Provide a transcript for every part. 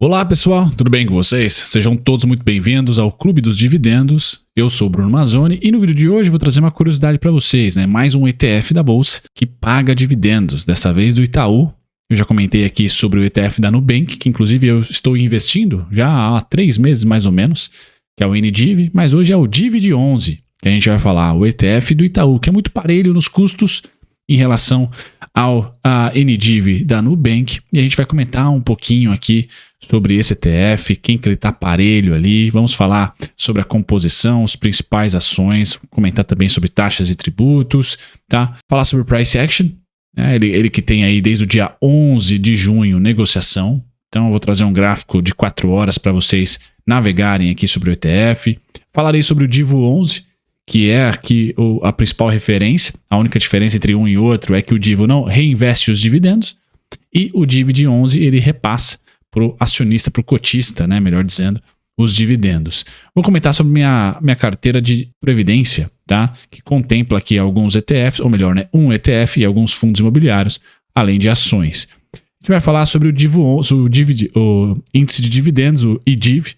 Olá pessoal, tudo bem com vocês? Sejam todos muito bem-vindos ao Clube dos Dividendos. Eu sou o Bruno Mazzoni e no vídeo de hoje vou trazer uma curiosidade para vocês, Mais um ETF da Bolsa que paga dividendos, dessa vez do Itaú. Eu já comentei aqui sobre o ETF da Nubank, que inclusive eu estou investindo já há 3 meses mais ou menos, que é o NDIV, mas hoje é o DIVD11, que a gente vai falar, o ETF do Itaú, que é muito parelho nos custos em relação ao NDIV da Nubank, e a gente vai comentar um pouquinho aqui sobre esse ETF, quem que ele está parelho ali, vamos falar sobre a composição, as principais ações, comentar também sobre taxas e tributos, tá? Falar sobre price action, ele que tem aí desde o dia 11 de junho negociação, então eu vou trazer um gráfico de 4 horas para vocês navegarem aqui sobre o ETF, falarei sobre o DIVO11, que é aqui a principal referência. A única diferença entre um e outro é que o DIVO não reinveste os dividendos e o DIVD11 ele repassa para o acionista, para o cotista, melhor dizendo, os dividendos. Vou comentar sobre minha carteira de previdência, tá? Que contempla aqui alguns ETFs, ou melhor, um ETF e alguns fundos imobiliários, além de ações. A gente vai falar sobre o DIVO11, o índice de dividendos, o IDIV,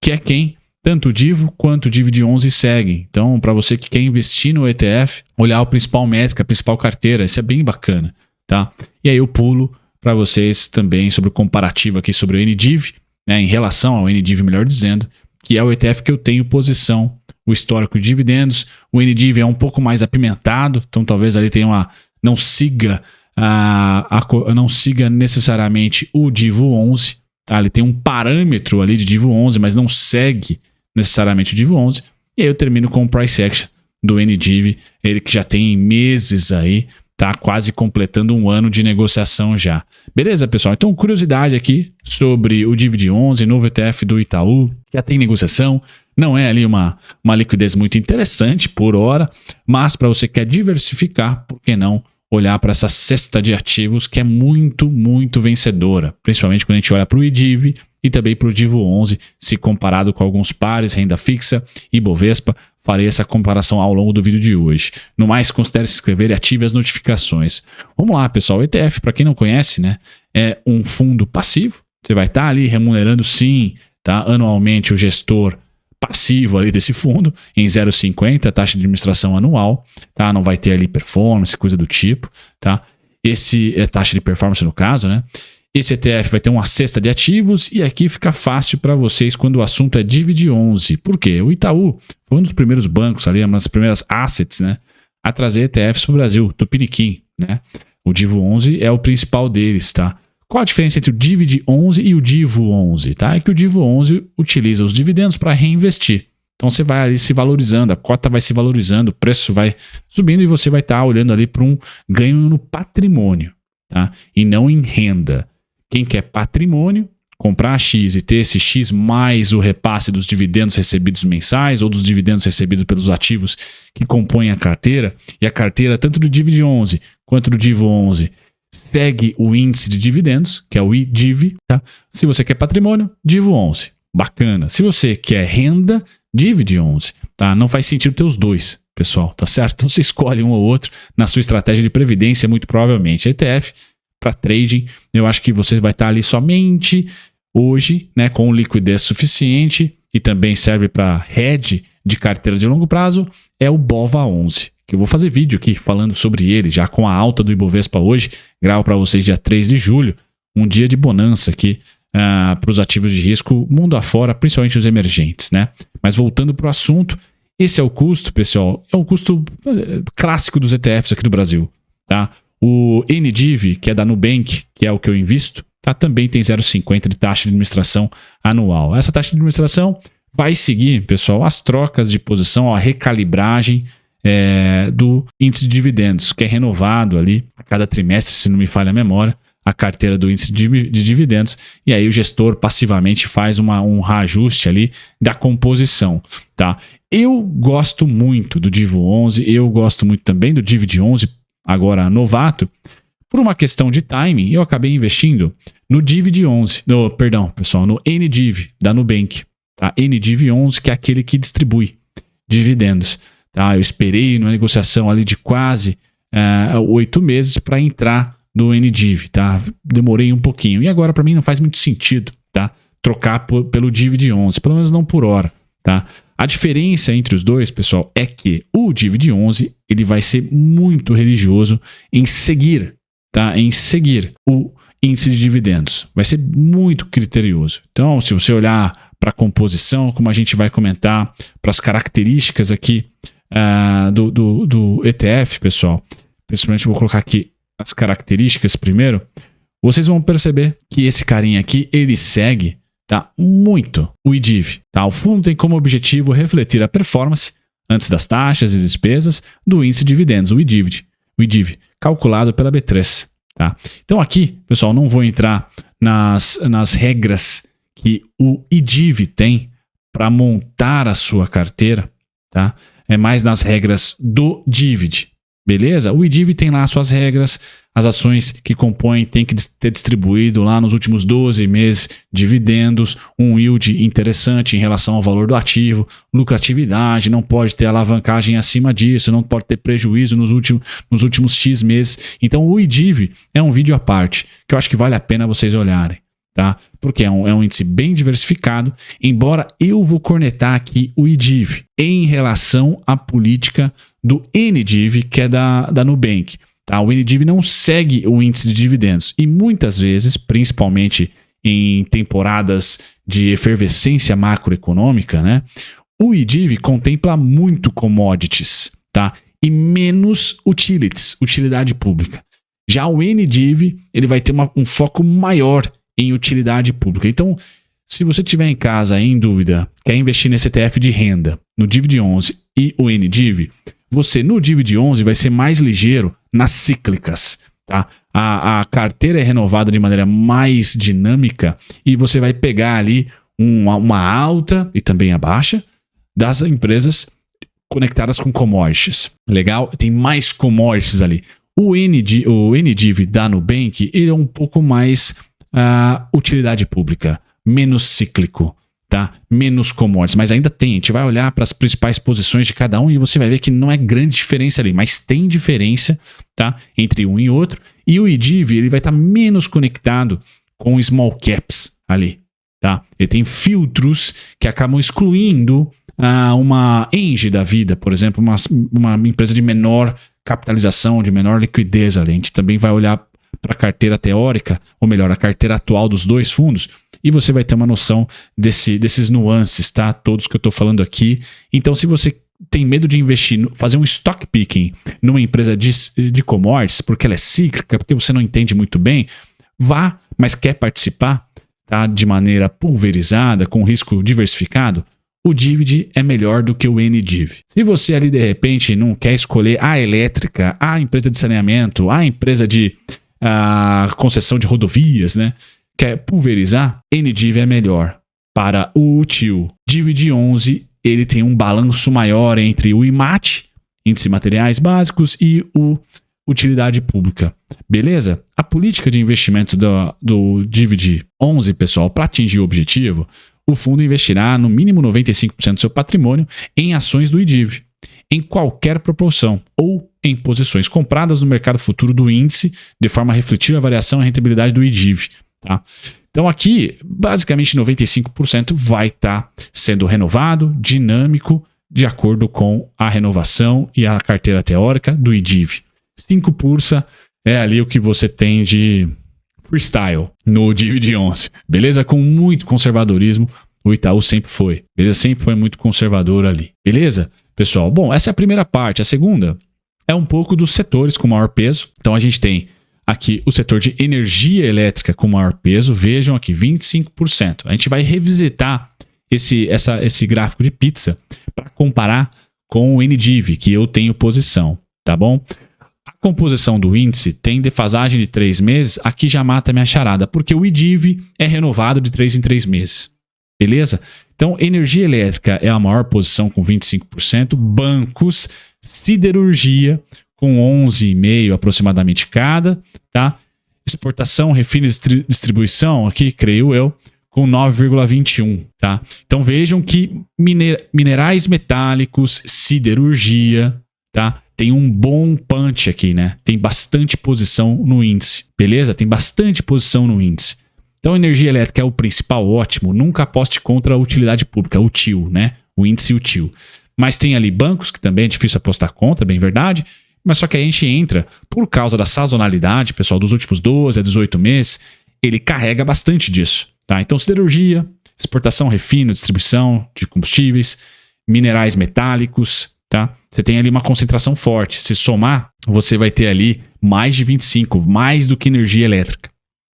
que é quem tanto o DIVO quanto o DIVD11 seguem. Então, para você que quer investir no ETF, olhar o principal métrica, a principal carteira, isso é bem bacana, tá? E aí eu pulo para vocês também sobre o comparativo aqui sobre o NDIV, em relação ao NDIV, melhor dizendo, que é o ETF que eu tenho posição, o histórico de dividendos. O NDIV é um pouco mais apimentado, então talvez ali tenha não siga necessariamente o DIVO11, tá? Ele tem um parâmetro ali de DIVO11, mas não segue necessariamente o DIVO11, e aí eu termino com o price action do NDIV, ele que já tem meses aí, tá quase completando 1 ano de negociação já. Beleza, pessoal? Então, curiosidade aqui sobre o DIVD11, novo ETF do Itaú, já tem negociação, não é ali uma liquidez muito interessante por hora, mas para você que quer diversificar, por que não olhar para essa cesta de ativos que é muito, muito vencedora, principalmente quando a gente olha para o IDIV e também para o DIVO11, se comparado com alguns pares, renda fixa e Bovespa. Farei essa comparação ao longo do vídeo de hoje. No mais, considere se inscrever e ative as notificações. Vamos lá, pessoal. O ETF, para quem não conhece, é um fundo passivo. Você vai estar ali remunerando, sim, tá, anualmente o gestor passivo ali desse fundo em 0,50, taxa de administração anual, tá? Não vai ter ali performance, coisa do tipo, tá? Esse é taxa de performance no caso, Esse ETF vai ter uma cesta de ativos e aqui fica fácil para vocês quando o assunto é DIVD11. Por quê? O Itaú foi um dos primeiros bancos ali, uma das primeiras assets, a trazer ETFs para o Brasil, Tupiniquim, O DIVO11 é o principal deles, tá? Qual a diferença entre o DIVD11 e o DIVO11, tá? É que o DIVO11 utiliza os dividendos para reinvestir. Então você vai ali se valorizando, a cota vai se valorizando, o preço vai subindo e você vai estar olhando ali para um ganho no patrimônio, tá? E não em renda. Quem quer patrimônio, comprar X e ter esse X mais o repasse dos dividendos recebidos mensais ou dos dividendos recebidos pelos ativos que compõem a carteira, e a carteira tanto do DIVD11 quanto do DIVO11 segue o índice de dividendos, que é o IDIV, tá? Se você quer patrimônio, DIVO11, bacana. Se você quer renda, DIVD11, tá? Não faz sentido ter os dois, pessoal, tá certo? Então você escolhe um ou outro na sua estratégia de previdência, muito provavelmente. ETF para trading, eu acho que você vai estar ali somente hoje, com liquidez suficiente, e também serve para hedge de carteira de longo prazo, é o BOVA11, que eu vou fazer vídeo aqui falando sobre ele, já com a alta do Ibovespa hoje, gravo para vocês dia 3 de julho, um dia de bonança aqui para os ativos de risco mundo afora, principalmente os emergentes, Mas voltando para o assunto, esse é o custo, pessoal, é o custo clássico dos ETFs aqui do Brasil, tá? O NDIV, que é da Nubank, que é o que eu invisto, tá? Também tem 0,50 de taxa de administração anual. Essa taxa de administração vai seguir, pessoal, as trocas de posição, a recalibragem do índice de dividendos, que é renovado ali a cada trimestre, se não me falha a memória, a carteira do índice de dividendos, e aí o gestor passivamente faz um reajuste ali da composição, tá? Eu gosto muito do DIVO11, eu gosto muito também do DIVD11, agora novato, por uma questão de timing, eu acabei investindo no DIVD11, no NDIV da Nubank, tá? NDIV11, que é aquele que distribui dividendos, tá? Eu esperei numa negociação ali de quase 8 meses para entrar no NDIV, tá? Demorei um pouquinho. E agora para mim não faz muito sentido, tá? trocar pelo Divid11, pelo menos não por hora, tá? A diferença entre os dois, pessoal, é que o Divid11 ele vai ser muito religioso em seguir, tá? Em seguir o índice de dividendos. Vai ser muito criterioso. Então, se você olhar para a composição, como a gente vai comentar, para as características aqui do ETF, pessoal, principalmente vou colocar aqui as características primeiro, vocês vão perceber que esse carinha aqui, ele segue, tá, muito o IDIV. Tá? O fundo tem como objetivo refletir a performance, antes das taxas e despesas, do índice de dividendos, o IDIV, calculado pela B3. Tá? Então aqui, pessoal, não vou entrar nas regras que o IDIV tem para montar a sua carteira, tá? É mais nas regras do Divid, beleza? O IDIV tem lá suas regras, as ações que compõem têm que ter distribuído lá nos últimos 12 meses dividendos, um yield interessante em relação ao valor do ativo, lucratividade, não pode ter alavancagem acima disso, não pode ter prejuízo nos últimos X meses. Então o IDIV é um vídeo à parte, que eu acho que vale a pena vocês olharem. Tá? Porque é um índice bem diversificado, embora eu vou cornetar aqui o IDIV em relação à política do NDIV, que é da Nubank. Tá? O NDIV não segue o índice de dividendos e muitas vezes, principalmente em temporadas de efervescência macroeconômica, né, o IDIV contempla muito commodities, tá? E menos utilities, utilidade pública. Já o NDIV ele vai ter um foco maior em utilidade pública. Então, se você tiver em casa em dúvida, quer investir nesse ETF de renda, no Divid11 e o NDIV, você no Divid11 vai ser mais ligeiro nas cíclicas. Tá? A carteira é renovada de maneira mais dinâmica e você vai pegar ali uma alta e também a baixa das empresas conectadas com commodities. Legal? Tem mais commodities ali. O NDIV da Nubank ele é um pouco mais utilidade pública, menos cíclico, tá? Menos commodities, mas ainda tem. A gente vai olhar para as principais posições de cada um e você vai ver que não é grande diferença ali, mas tem diferença, tá? Entre um e outro. E o IDIV ele vai estar menos conectado com small caps ali, tá? Ele tem filtros que acabam excluindo uma Engie da vida, por exemplo, uma empresa de menor capitalização, de menor liquidez ali. A gente também vai olhar para a carteira teórica, ou melhor, a carteira atual dos dois fundos, e você vai ter uma noção desses nuances, tá? Todos que eu estou falando aqui. Então, se você tem medo de investir, fazer um stock picking numa empresa de commodities, porque ela é cíclica, porque você não entende muito bem, vá, mas quer participar, tá? De maneira pulverizada, com risco diversificado, o Divid é melhor do que o NDIV. Se você ali, de repente, não quer escolher a elétrica, a empresa de saneamento, a empresa de concessão de rodovias, né? Quer pulverizar? NDIV é melhor. Para o útil, Divid11, ele tem um balanço maior entre o IMAT, índice de materiais básicos, e o utilidade pública. Beleza? A política de investimento do Divid11, pessoal, para atingir o objetivo, o fundo investirá no mínimo 95% do seu patrimônio em ações do IDIV, em qualquer proporção, ou em posições compradas no mercado futuro do índice, de forma a refletir a variação e a rentabilidade do IDIV. Tá? Então aqui, basicamente 95% vai estar sendo renovado, dinâmico, de acordo com a renovação e a carteira teórica do IDIV. 5% é ali o que você tem de freestyle no Divid11, beleza? Com muito conservadorismo, o Itaú sempre foi, beleza? Sempre foi muito conservador ali, beleza? Pessoal, bom, essa é a primeira parte. A segunda é um pouco dos setores com maior peso. Então a gente tem aqui o setor de energia elétrica com maior peso, vejam aqui, 25%. A gente vai revisitar esse gráfico de pizza para comparar com o NDIV, que eu tenho posição, tá bom? A composição do índice tem defasagem de 3 meses, aqui já mata minha charada, porque o IDIV é renovado de 3 em 3 meses, beleza? Então, energia elétrica é a maior posição com 25%, bancos, siderurgia com 11,5% aproximadamente cada, tá? Exportação, refino e distribuição, aqui, creio eu, com 9,21%, tá? Então vejam que minerais metálicos, siderurgia, tá? Tem um bom punch aqui, né? Tem bastante posição no índice, beleza? Tem bastante posição no índice. Então, energia elétrica é o principal, ótimo. Nunca aposte contra a utilidade pública, o TIL, né? O índice e o TIL. Mas tem ali bancos, que também é difícil apostar contra, bem verdade. Mas só que a gente entra, por causa da sazonalidade, pessoal, dos últimos 12 a 18 meses, ele carrega bastante disso, tá? Então, siderurgia, exportação, refino, distribuição de combustíveis, minerais metálicos, tá? Você tem ali uma concentração forte. Se somar, você vai ter ali mais de 25, mais do que energia elétrica,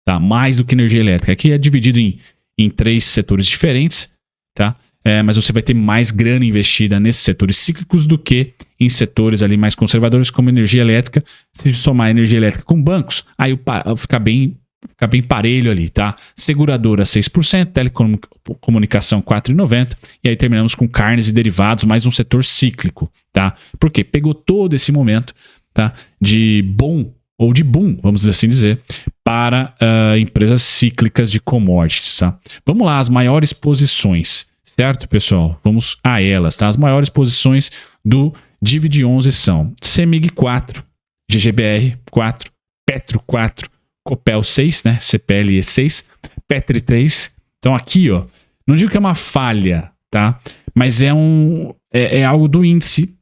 tá? Mais do que energia elétrica. Aqui é dividido em 3 setores diferentes, tá? Mas você vai ter mais grana investida nesses setores cíclicos do que em setores ali mais conservadores como energia elétrica. Se somar energia elétrica com bancos, aí fica bem parelho ali, tá? Seguradora 6%, telecomunicação 4,90%, e aí terminamos com carnes e derivados, mais um setor cíclico, tá? Porque pegou todo esse momento, tá? De bom ou de boom, vamos assim dizer, para empresas cíclicas de commodities, tá? Vamos lá, as maiores posições, certo, pessoal? Vamos a elas, tá? As maiores posições do Divid 11 são CEMIG 4, GGBR 4, Petro 4, Copel 6, né? CPLE 6, Petri 3. Então aqui, ó, não digo que é uma falha, tá? Mas é algo do índice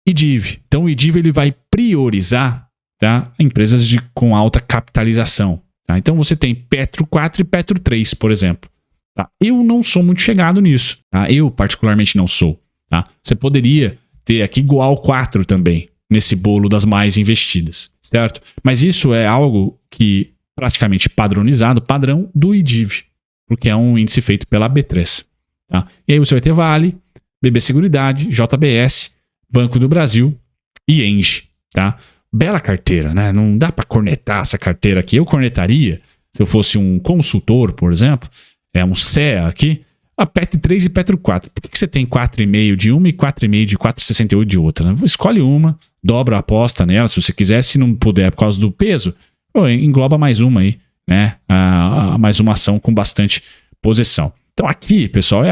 IDIV. Então o IDIV ele vai priorizar, tá? Empresas com alta capitalização, tá? Então você tem Petro 4 e Petro 3, por exemplo. Tá? Eu não sou muito chegado nisso, tá? Eu particularmente não sou, tá? Você poderia ter aqui igual 4 também, nesse bolo das mais investidas, certo? Mas isso é algo que praticamente padronizado, padrão do IDIV, porque é um índice feito pela B3, tá? E aí você vai ter Vale, BB Seguridade, JBS, Banco do Brasil e Engie, tá? Bela carteira, né? Não dá para cornetar essa carteira aqui. Eu cornetaria se eu fosse um consultor, por exemplo, um CEA aqui, a Petro 3 e Petro 4. Por que você tem 4,5 de uma e 4,5 de 4,68 de outra? Né? Escolhe uma, dobra a aposta nela, se você quiser. Se não puder por causa do peso, engloba mais uma aí, né? Mais uma ação com bastante posição. Então aqui, pessoal,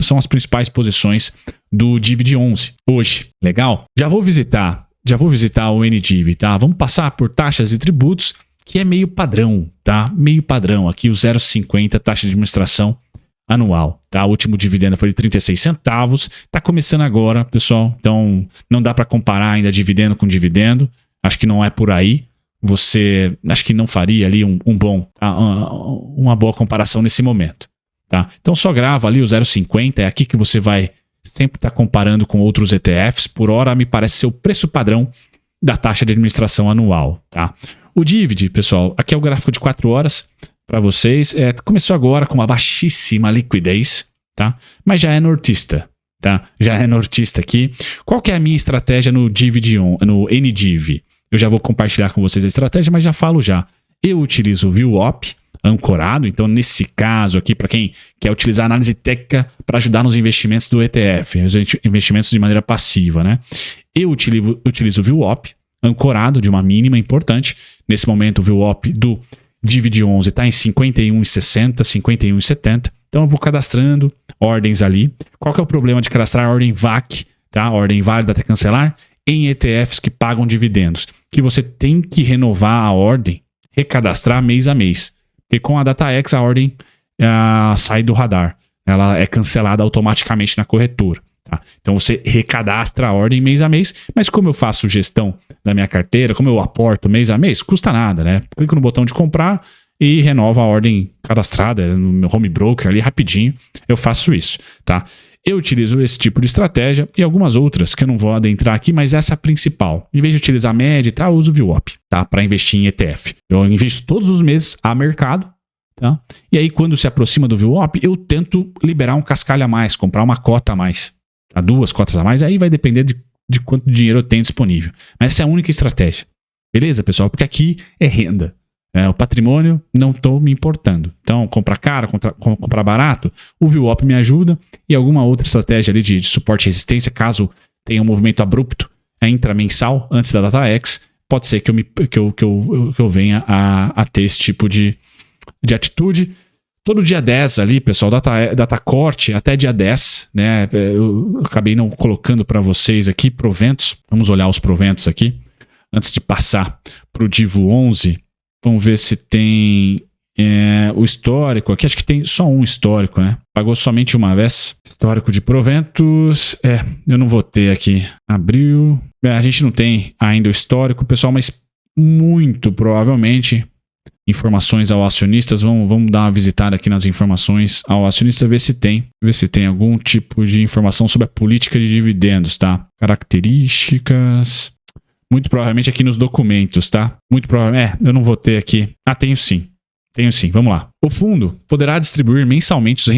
são as principais posições do Divid 11 hoje. Legal? Já vou visitar o NDIV, tá? Vamos passar por taxas e tributos, que é meio padrão, tá? Meio padrão aqui, o 0,50 taxa de administração anual, tá? O último dividendo foi de 36 centavos, tá começando agora, pessoal, então não dá para comparar ainda dividendo com dividendo, acho que não é por aí, acho que não faria ali uma boa comparação nesse momento, tá? Então só grava ali o 0,50, é aqui que você vai sempre estar comparando com outros ETFs, por hora me parece ser o preço padrão da taxa de administração anual, tá? O Divid, pessoal, aqui é o gráfico de 4 horas para vocês. Começou agora com uma baixíssima liquidez, tá? Mas já é nortista, tá? Já é nortista aqui. Qual que é a minha estratégia no NDIV? Eu já vou compartilhar com vocês a estratégia, mas já falo já. Eu utilizo o VWAP ancorado, então nesse caso aqui, para quem quer utilizar análise técnica para ajudar nos investimentos do ETF, os investimentos de maneira passiva, né? Eu utilizo o VWAP ancorado de uma mínima importante. Nesse momento o VWAP do Divid 11 está em 51,60, 51,70. Então eu vou cadastrando ordens ali. Qual que é o problema de cadastrar a ordem VAC, tá? Ordem válida até cancelar, em ETFs que pagam dividendos? Que você tem que renovar a ordem, recadastrar mês a mês. Porque com a DataX a ordem sai do radar. Ela é cancelada automaticamente na corretora. Tá? Então você recadastra a ordem mês a mês, mas como eu faço gestão da minha carteira, como eu aporto mês a mês, custa nada, né? Clico no botão de comprar e renova a ordem cadastrada no meu home broker ali rapidinho, eu faço isso, tá? Eu utilizo esse tipo de estratégia e algumas outras que eu não vou adentrar aqui, mas essa é a principal. Em vez de utilizar a média e tal, eu uso o VWAP, tá? Para investir em ETF. Eu invisto todos os meses a mercado, tá? E aí quando se aproxima do VWAP, eu tento liberar um cascalho a mais, comprar uma cota a mais. 2 cotas a mais, aí vai depender de quanto dinheiro eu tenho disponível. Mas essa é a única estratégia. Beleza, pessoal? Porque aqui é renda. O patrimônio, não estou me importando. Então, comprar caro, comprar barato, o VWAP me ajuda e alguma outra estratégia ali de suporte e resistência, caso tenha um movimento abrupto intramensal antes da DataX, pode ser que eu venha a ter esse tipo de atitude. Todo dia 10 ali, pessoal, data corte até dia 10, né? Eu acabei não colocando para vocês aqui proventos. Vamos olhar os proventos aqui. Antes de passar para o Divo 11, vamos ver se tem o histórico aqui, acho que tem só um histórico, né? Pagou somente uma vez. Histórico de proventos. Eu não vou ter aqui. Abril. A gente não tem ainda o histórico, pessoal, mas muito provavelmente informações ao acionistas. Vamos dar uma visitada aqui nas informações ao acionista, ver se tem algum tipo de informação sobre a política de dividendos, tá? Características. Muito provavelmente aqui nos documentos, tá? Muito provavelmente. Eu não vou ter aqui. Tenho sim. Vamos lá. O fundo poderá distribuir mensalmente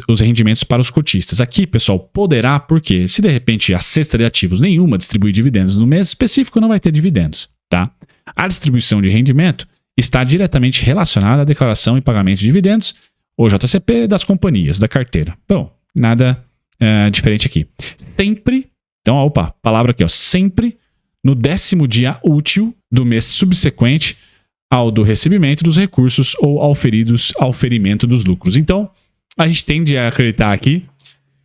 os rendimentos para os cotistas. Aqui, pessoal, poderá porque se de repente a cesta de ativos nenhuma distribuir dividendos no mês específico, não vai ter dividendos, tá? A distribuição de rendimento está diretamente relacionada à declaração e pagamento de dividendos, ou JCP, das companhias, da carteira. Bom, nada diferente aqui. Sempre, então, palavra aqui, sempre no 10º dia útil do mês subsequente ao do recebimento dos recursos ou ao ferimento dos lucros. Então, a gente tende a acreditar aqui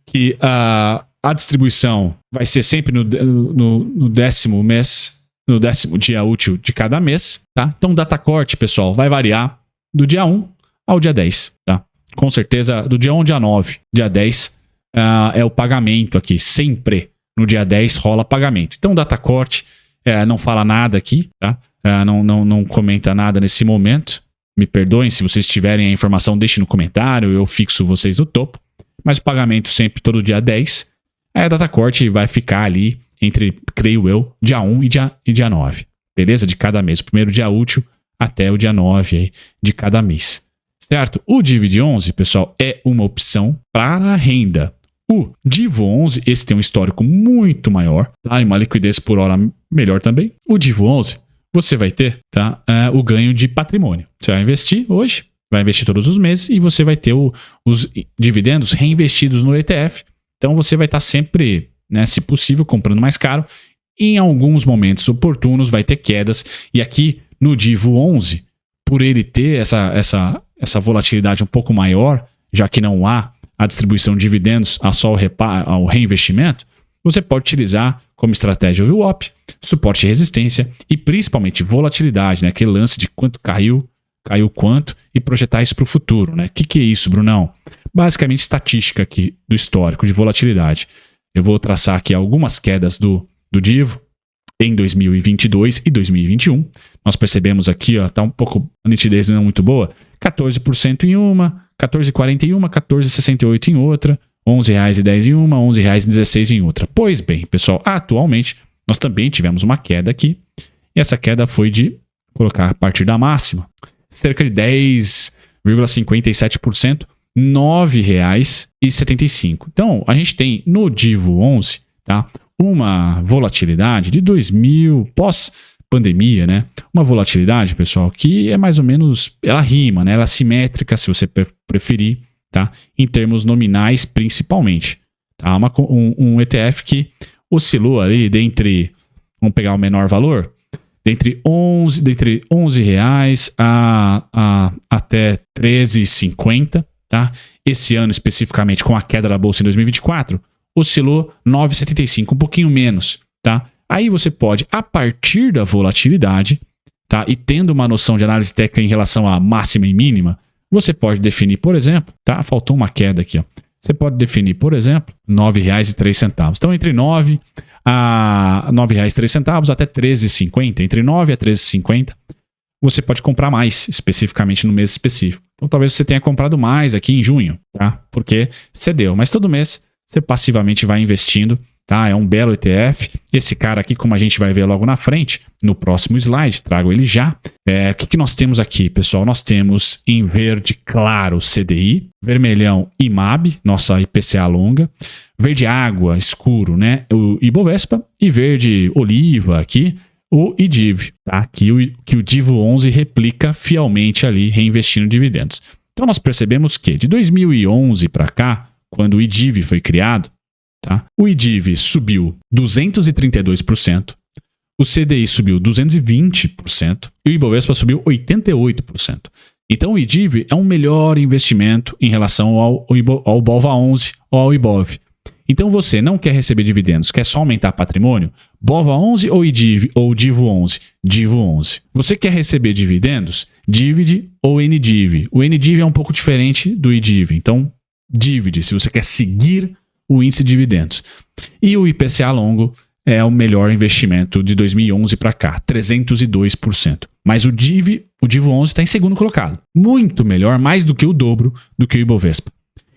que a distribuição vai ser sempre no 10º mês, no 10º dia útil de cada mês, tá? Então, o data corte, pessoal, vai variar do dia 1 ao dia 10, tá? Com certeza, do dia 1 ao dia 9. Dia 10 é o pagamento aqui, sempre no dia 10 rola pagamento. Então, o data corte não fala nada aqui, tá? Não comenta nada nesse momento. Me perdoem, se vocês tiverem a informação, deixem no comentário, eu fixo vocês no topo. Mas o pagamento sempre todo dia 10. A data corte vai ficar ali entre, creio eu, dia 1 e dia 9. Beleza? De cada mês. O primeiro dia útil até o dia 9 aí, de cada mês. Certo? O Divid 11, pessoal, é uma opção para renda. O Divo 11, esse tem um histórico muito maior, tá? E uma liquidez por hora melhor também. O Divo 11, você vai ter, tá? O ganho de patrimônio. Você vai investir hoje, vai investir todos os meses e você vai ter os dividendos reinvestidos no ETF. Então você vai estar sempre, né, se possível, comprando mais caro. Em alguns momentos oportunos vai ter quedas. E aqui no Divo 11, por ele ter essa volatilidade um pouco maior, já que não há a distribuição de dividendos só ao reinvestimento, você pode utilizar como estratégia o VWAP, suporte e resistência e principalmente volatilidade, né? Aquele lance de quanto caiu quanto e projetar isso para o futuro, né? O que é isso, Brunão? Basicamente estatística aqui do histórico de volatilidade. Eu vou traçar aqui algumas quedas do Divo em 2022 e 2021. Nós percebemos aqui, tá um pouco, a nitidez não é muito boa, 14% em uma, 14,40 em uma, 14,68 em outra, R$11,10 em uma, R$11,16 em outra. Pois bem, pessoal, atualmente nós também tivemos uma queda aqui, e essa queda foi de colocar a partir da máxima, cerca de 10,57%, R$9,75. Então, a gente tem no Divo 11, tá, uma volatilidade de 2000, pós-pandemia, né? Uma volatilidade, pessoal, que é mais ou menos, ela rima, né? Ela é simétrica, se você preferir, tá? Em termos nominais, principalmente. Tá? Um ETF que oscilou ali dentre, vamos pegar o menor valor, dentre R$11 até R$13,50, tá? Esse ano especificamente, com a queda da bolsa em 2024, oscilou 9,75, um pouquinho menos, tá? Aí você pode, a partir da volatilidade, tá? E tendo uma noção de análise técnica em relação à máxima e mínima, você pode definir, por exemplo, tá? Faltou uma queda aqui, ó. Você pode definir, por exemplo, R$9,03. Então, entre R$9 a R$9,03 até R$13,50, entre R$9 a R$13,50, você pode comprar mais, especificamente no mês específico. Então, talvez você tenha comprado mais aqui em junho, tá? Porque cedeu, mas todo mês você passivamente vai investindo, tá? É um belo ETF. Esse cara aqui, como a gente vai ver logo na frente, no próximo slide, trago ele já. O que nós temos aqui, pessoal? Nós temos em verde claro CDI, vermelhão IMAB, nossa IPCA longa, verde água escuro, né? O Ibovespa, e verde oliva aqui, o IDIV, tá? Que o Divo 11 replica fielmente ali, reinvestindo dividendos. Então nós percebemos que de 2011 para cá, quando o IDIV foi criado, tá? O IDIV subiu 232%, o CDI subiu 220% e o Ibovespa subiu 88%. Então o IDIV é um melhor investimento em relação ao BOVA 11 ou ao IBOV. Então você não quer receber dividendos, quer só aumentar patrimônio? BOVA 11 ou IDIV ou DIVO 11? DIVO 11. Você quer receber dividendos? DIVID ou NDIV? O NDIV é um pouco diferente do IDIV. Então, DIVID, se você quer seguir o índice de dividendos. E o IPCA longo é o melhor investimento de 2011 para cá, 302%. Mas o DIVO 11 está em segundo colocado. Muito melhor, mais do que o dobro do que o Ibovespa.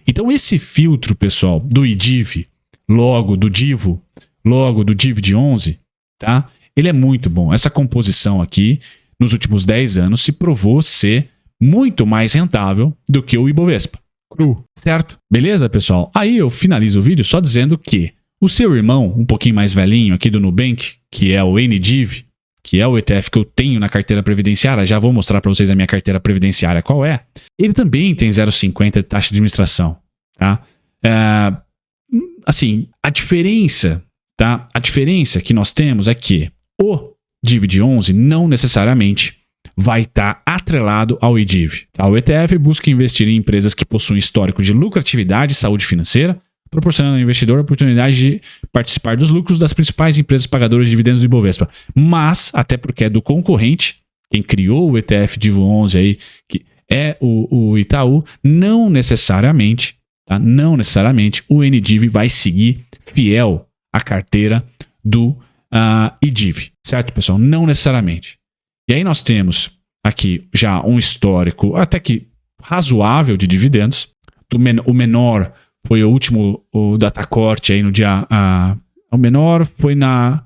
Então esse filtro, pessoal, do IDIV, logo do DIVO, logo do DIVID 11, tá? Ele é muito bom. Essa composição aqui, nos últimos 10 anos, se provou ser muito mais rentável do que o Ibovespa. Cru, certo? Beleza, pessoal? Aí eu finalizo o vídeo só dizendo que o seu irmão, um pouquinho mais velhinho aqui do Nubank, que é o NDIV, que é o ETF que eu tenho na carteira previdenciária, já vou mostrar para vocês a minha carteira previdenciária qual é, ele também tem 0,50 de taxa de administração, tá? Assim, a diferença, tá? A diferença que nós temos é que o DIVID 11 não necessariamente vai estar atrelado ao IDIV. Tá? O ETF busca investir em empresas que possuem histórico de lucratividade e saúde financeira, proporcionando ao investidor a oportunidade de participar dos lucros das principais empresas pagadoras de dividendos do Ibovespa. Mas, até porque é do concorrente, quem criou o ETF DIVO 11 aí, que é o Itaú, não necessariamente, tá? Não necessariamente o NDIV vai seguir fiel à carteira do IDIV, certo, pessoal? Não necessariamente. E aí nós temos aqui já um histórico até que razoável de dividendos. O menor foi o último, o datacorte aí no dia... o menor foi na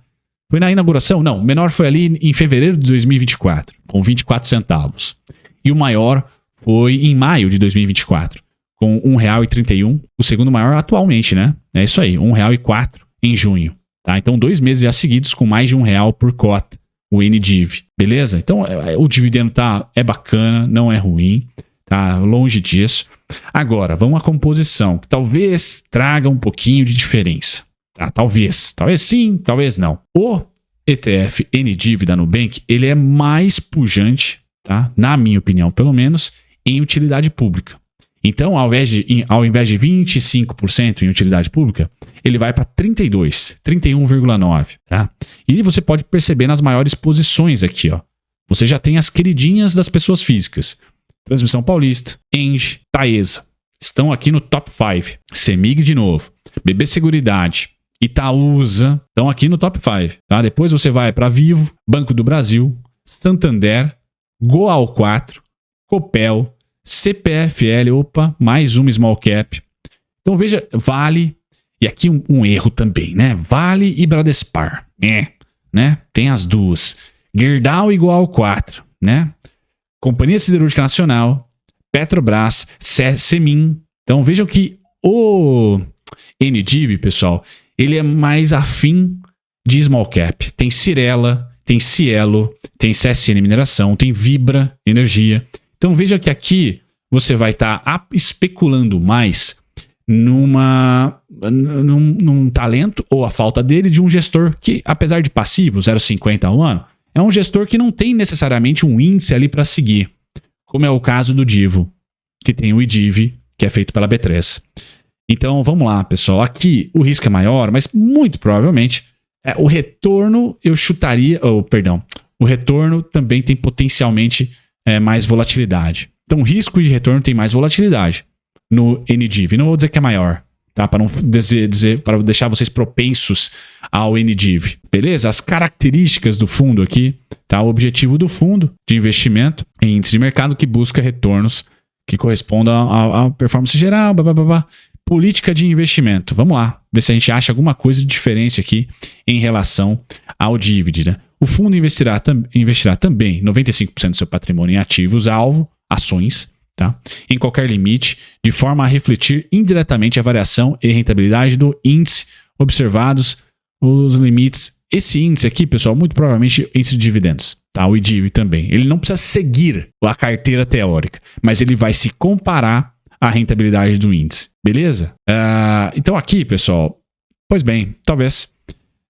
inauguração? Não, o menor foi ali em fevereiro de 2024, com 24 centavos. E o maior foi em maio de 2024, com R$ 1,31. O segundo maior atualmente, né? É isso aí, R$ 1,04 em junho. Tá? Então, 2 meses já seguidos com mais de R$ 1 por cota, o NDIV. Beleza? Então, o dividendo é bacana, não é ruim. Tá longe disso. Agora, vamos à composição, que talvez traga um pouquinho de diferença. Tá? Talvez sim, talvez não. O ETF NDIV da Nubank, ele é mais pujante, tá? Na minha opinião, pelo menos, em utilidade pública. Então, ao invés de 25% em utilidade pública, ele vai para 31,9%. Tá? E você pode perceber nas maiores posições aqui, ó. Você já tem as queridinhas das pessoas físicas. Transmissão Paulista, Engie, Taesa. Estão aqui no top 5. CEMIG de novo. BB Seguridade, Itaúsa. Estão aqui no top 5. Tá? Depois você vai para Vivo, Banco do Brasil, Santander, Goal 4, Copel, CPFL, mais uma small cap. Então veja, Vale, e aqui um erro também, né? Vale e Bradespar. Né? Tem as duas. Gerdau e Goal 4, né? Companhia Siderúrgica Nacional, Petrobras, Semin. Então vejam que o NDIV, pessoal, ele é mais afim de small cap. Tem Cirela, tem Cielo, tem CSN Mineração, tem Vibra Energia. Então veja que aqui você vai estar especulando mais num talento ou a falta dele de um gestor que, apesar de passivo, 0,50 ao ano, é um gestor que não tem necessariamente um índice ali para seguir, como é o caso do DIVO, que tem o IDIV, que é feito pela B3. Então, vamos lá, pessoal. Aqui o risco é maior, mas muito provavelmente o retorno eu chutaria... o retorno também tem potencialmente mais volatilidade. Então, risco e retorno tem mais volatilidade no NDIV. Não vou dizer que é maior, tá? Para não dizer, para deixar vocês propensos ao NDIV. Beleza? As características do fundo aqui, tá? O objetivo do fundo de investimento em índice de mercado que busca retornos que correspondam à performance geral, blá, blá, blá, blá. Política de investimento. Vamos lá, ver se a gente acha alguma coisa de diferente aqui em relação ao DIVID, né? O fundo investirá também 95% do seu patrimônio em ativos-alvo, ações, tá? Em qualquer limite, de forma a refletir indiretamente a variação e rentabilidade do índice observados os limites. Esse índice aqui, pessoal, muito provavelmente índice de dividendos, tá? O IDIV também. Ele não precisa seguir a carteira teórica, mas ele vai se comparar à rentabilidade do índice, beleza? Então aqui, pessoal, pois bem, talvez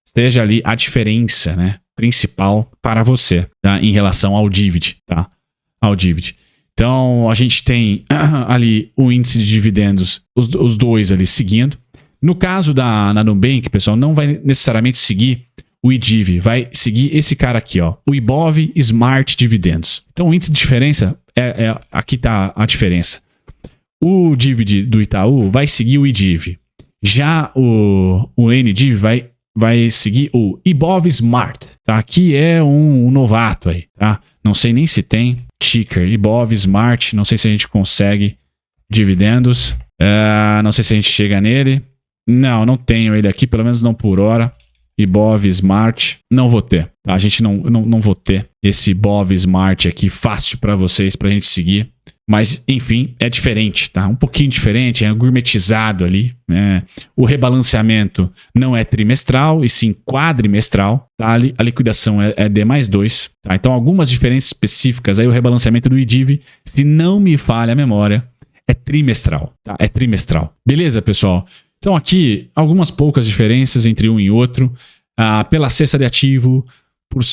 seja ali a diferença, né, principal para você, tá? Em relação ao DIVID, tá? Ao DIVID. Então, a gente tem ali o índice de dividendos, os dois ali seguindo. No caso da Nubank, pessoal, não vai necessariamente seguir o IDIV, vai seguir esse cara aqui, ó, o Ibov Smart Dividendos. Então o índice de diferença, aqui está a diferença. O DIV do Itaú vai seguir o IDIV. Já o NDIV vai seguir o Ibov Smart. Tá? Aqui é um novato aí, tá? Não sei nem se tem ticker Ibov Smart, não sei se a gente consegue dividendos. Não sei se a gente chega nele. Não tenho ele aqui, pelo menos não por hora. Ibov Smart, não vou ter. Tá? A gente não vou ter esse Ibov Smart aqui fácil para vocês, para a gente seguir. Mas, enfim, é diferente, tá? Um pouquinho diferente, é gourmetizado ali. Né? O rebalanceamento não é trimestral, e sim quadrimestral. Tá? A liquidação é D+2. Tá? Então, algumas diferenças específicas. Aí o rebalanceamento do IDIV, se não me falha a memória, é trimestral. Tá? É trimestral. Beleza, pessoal? Então, aqui, algumas poucas diferenças entre um e outro. Pela cesta de ativo, por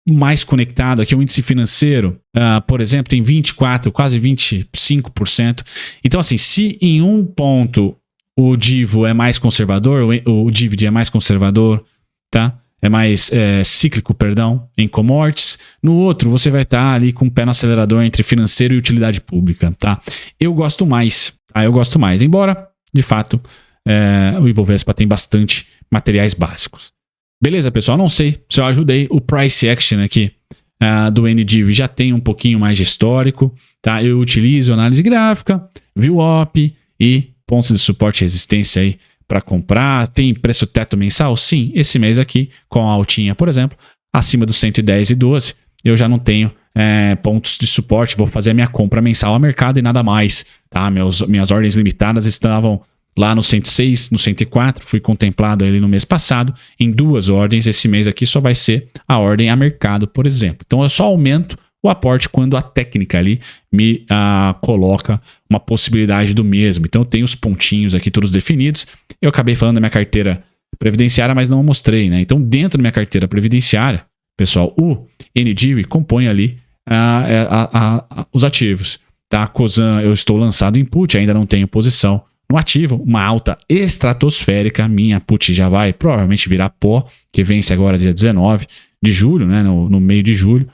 mais conectado, aqui o índice financeiro, por exemplo, tem 24%, quase 25%. Então, assim, se em um ponto o DIVO é mais conservador, o DIVD é mais conservador, tá? É mais cíclico, perdão, em commodities. No outro, você vai estar ali com o pé no acelerador entre financeiro e utilidade pública, tá? Eu gosto mais, tá? Eu gosto mais. Embora, de fato, o Ibovespa tem bastante materiais básicos. Beleza, pessoal? Não sei se eu ajudei. O Price Action aqui do NDIV já tem um pouquinho mais de histórico, tá? Eu utilizo análise gráfica, VWAP e pontos de suporte e resistência aí para comprar. Tem preço teto mensal? Sim, esse mês aqui, com a altinha, por exemplo, acima dos 110,12, eu já não tenho pontos de suporte. Vou fazer a minha compra mensal a mercado e nada mais, tá? Minhas ordens limitadas estavam lá no 106, no 104, fui contemplado ali no mês passado, em 2 ordens. Esse mês aqui só vai ser a ordem a mercado, por exemplo. Então eu só aumento o aporte quando a técnica ali me coloca uma possibilidade do mesmo. Então eu tenho os pontinhos aqui todos definidos. Eu acabei falando da minha carteira previdenciária, mas não mostrei, né? Então dentro da minha carteira previdenciária, pessoal, o NDIV compõe ali os ativos. Tá? Cosan, eu estou lançado em put, ainda não tenho posição no ativo, uma alta estratosférica. Minha put já vai provavelmente virar pó, que vence agora dia 19 de julho, né? No meio de julho.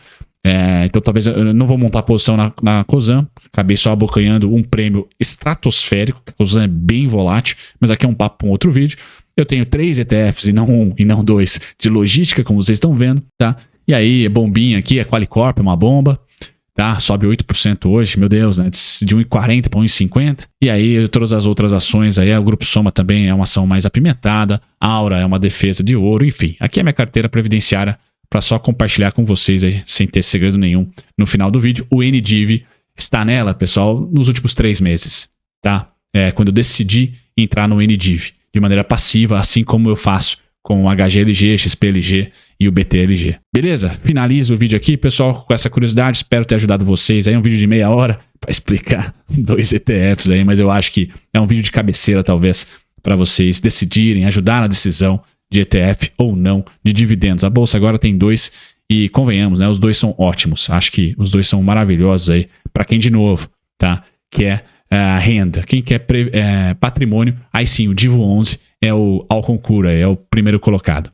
Então talvez eu não vou montar posição na Cosan. Acabei só abocanhando um prêmio estratosférico, que a Cosan é bem volátil, mas aqui é um papo para um outro vídeo. Eu tenho 3 ETFs e não 1 e não 2 de logística, como vocês estão vendo, tá? E aí, bombinha aqui, a Qualicorp é uma bomba. Tá? Sobe 8% hoje, meu Deus, né? De 1,40 para 1,50. E aí, todas as outras ações aí, o Grupo Soma também é uma ação mais apimentada, Aura é uma defesa de ouro, enfim. Aqui é a minha carteira previdenciária para só compartilhar com vocês aí, sem ter segredo nenhum no final do vídeo. O NDIV está nela, pessoal, nos últimos 3 meses, tá? Quando eu decidi entrar no NDIV de maneira passiva, assim como eu faço com o HGLG, XPLG e o BTLG. Beleza? Finalizo o vídeo aqui, pessoal, com essa curiosidade. Espero ter ajudado vocês. Aí um vídeo de meia hora para explicar 2 ETFs aí, mas eu acho que é um vídeo de cabeceira, talvez, para vocês decidirem, ajudar na decisão de ETF ou não de dividendos. A bolsa agora tem 2 e, convenhamos, né, os 2 são ótimos. Acho que os 2 são maravilhosos aí para quem, de novo, tá? Quer renda, quem quer patrimônio, aí sim, o DIVO 11 é o Alconcura, é o primeiro colocado.